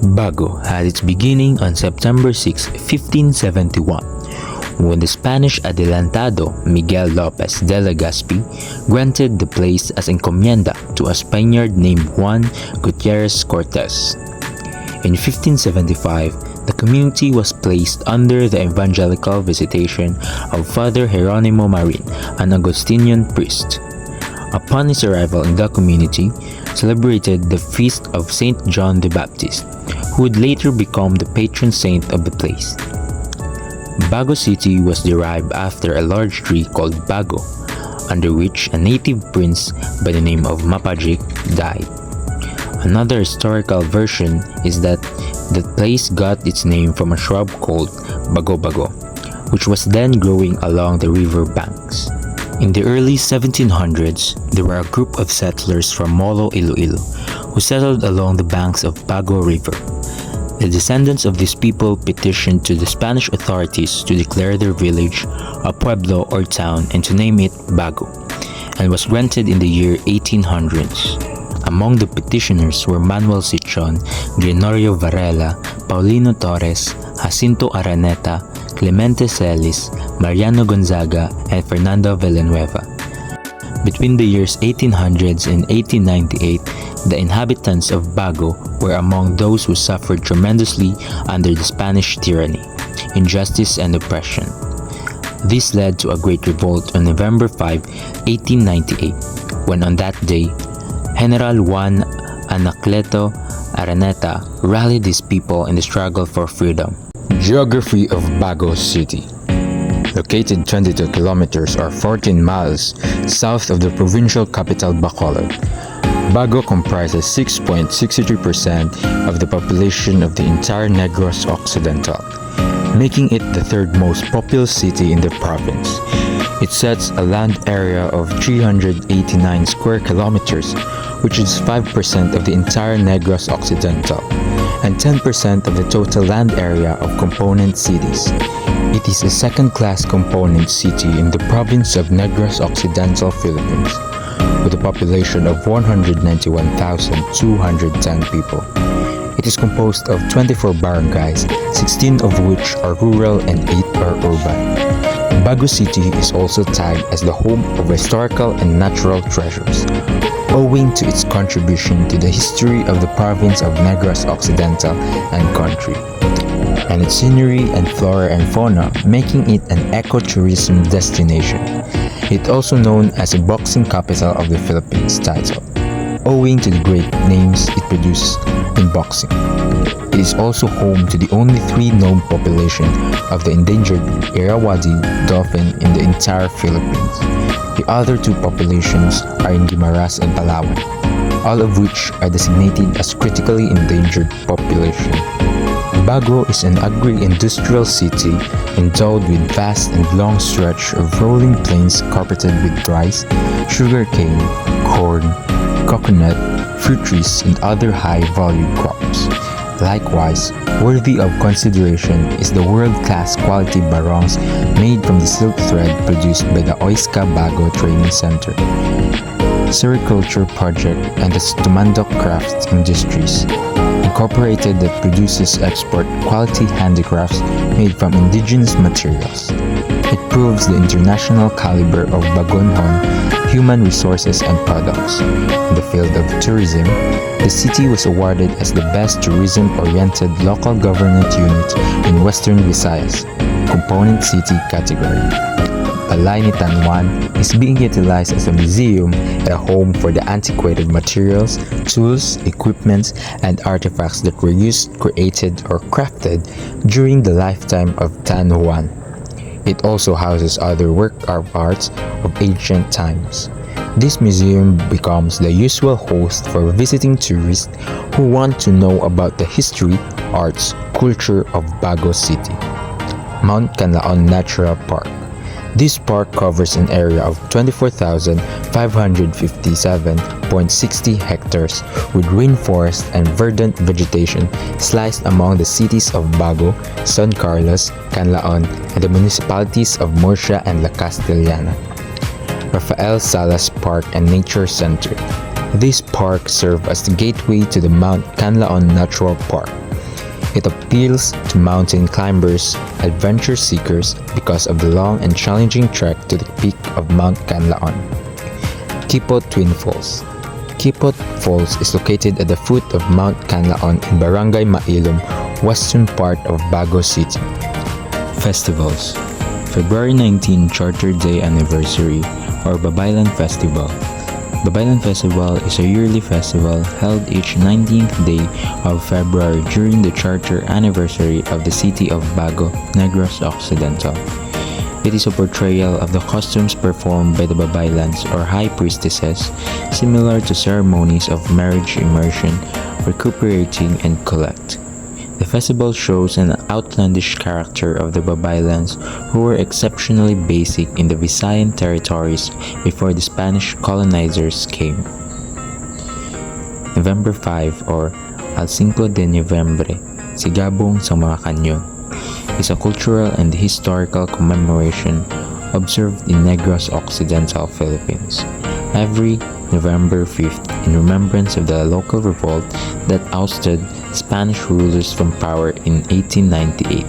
Bago had its beginning on September 6, 1571, when the Spanish adelantado Miguel Lopez de Legazpi granted the place as encomienda to a Spaniard named Juan Gutierrez Cortes. In 1575, the community was placed under the evangelical visitation of Father Jeronimo Marin, an Augustinian priest. Upon his arrival in the community, celebrated the feast of Saint John the Baptist, who would later become the patron saint of the place. Bago City was derived after a large tree called Bago, under which a native prince by the name of Mapajik died. Another historical version is that the place got its name from a shrub called Bago, which was then growing along the river banks. In the early 1700s, there were a group of settlers from Molo, Iloilo, who settled along the banks of Bago River. The descendants of these people petitioned to the Spanish authorities to declare their village a pueblo or town and to name it Bago, and was granted in the year 1800s. Among the petitioners were Manuel Sichon, Gregorio Varela, Paulino Torres, Jacinto Araneta, Clemente Celis, Mariano Gonzaga, and Fernando Villanueva. Between the years 1800s and 1898, the inhabitants of Bago were among those who suffered tremendously under the Spanish tyranny, injustice, and oppression. This led to a great revolt on November 5, 1898, when on that day, General Juan Anacleto Araneta rallied his people in the struggle for freedom. Geography of Bago City. Located 22 kilometers or 14 miles south of the provincial capital Bacolod, Bago comprises 6.63% of the population of the entire Negros Occidental, making it the third most populous city in the province. It sets a land area of 389 square kilometers, which is 5% of the entire Negros Occidental, and 10% of the total land area of component cities. It is a second-class component city in the province of Negros Occidental, Philippines, with a population of 191,210 people. It is composed of 24 barangays, 16 of which are rural and 8 are urban. Bago City is also tagged as the home of historical and natural treasures, owing to its contribution to the history of the province of Negros Occidental and country, and its scenery and flora and fauna making it an ecotourism destination. It also known as the boxing capital of the Philippines title, owing to the great names it produces in boxing. It is also home to the only 3 known population of the endangered Irrawaddy dolphin in the entire Philippines. The other 2 populations are in Guimaras and Palawan, all of which are designated as critically endangered population. Bago is an agri-industrial city endowed with vast and long stretch of rolling plains carpeted with rice, sugarcane, corn, coconut, fruit trees, and other high-value crops. Likewise, worthy of consideration is the world-class quality barongs made from the silk thread produced by the Oiska Bago Training Center, Sericulture Project, and the Tumandok Crafts Industries, Incorporated, that produces export quality handicrafts made from indigenous materials. It proves the international caliber of Bagonhon human resources and products. In the field of tourism, the city was awarded as the best tourism-oriented local government unit in Western Visayas, component city category. Balay ni Tanwan is being utilized as a museum and a home for the antiquated materials, tools, equipment, and artifacts that were used, created, or crafted during the lifetime of Tan Juan. It also houses other work of arts of ancient times. This museum becomes the usual host for visiting tourists who want to know about the history, arts, culture of Bago City. Mount Canlaon Natural Park. This park covers an area of 24,557.60 hectares with rainforest and verdant vegetation sliced among the cities of Bago, San Carlos, Canlaon, and the municipalities of Murcia and La Castellana. Rafael Salas Park and Nature Center. This park serves as the gateway to the Mount Canlaon Natural Park, It appeals to mountain climbers, adventure seekers because of the long and challenging trek to the peak of Mount Canlaon. Kipot Twin Falls. Kipot Falls is located at the foot of Mount Canlaon in Barangay Mailom, western part of Bago City. Festivals. February 19 Charter Day Anniversary or Babaylan Festival. Babaylan Festival is a yearly festival held each 19th day of February during the charter anniversary of the city of Bago, Negros Occidental. It is a portrayal of the costumes performed by the Babaylans or high priestesses, similar to ceremonies of marriage immersion, recuperating and collect. The festival shows an outlandish character of the Babaylans who were exceptionally basic in the Visayan territories before the Spanish colonizers came. November 5 or Al 5 de Noviembre, Sigabong sa mga Kanyon, is a cultural and historical commemoration observed in Negros Occidental, Philippines, every November 5th in remembrance of the local revolt that ousted Spanish rulers from power in 1898.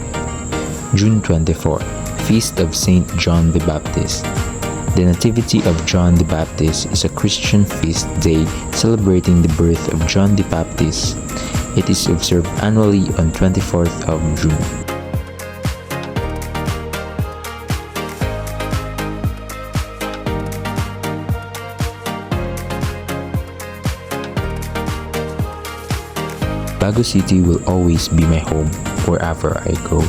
June 24, Feast of Saint John the Baptist. The Nativity of John the Baptist is a Christian feast day celebrating the birth of John the Baptist. It is observed annually on 24th of June. Bago City will always be my home wherever I go.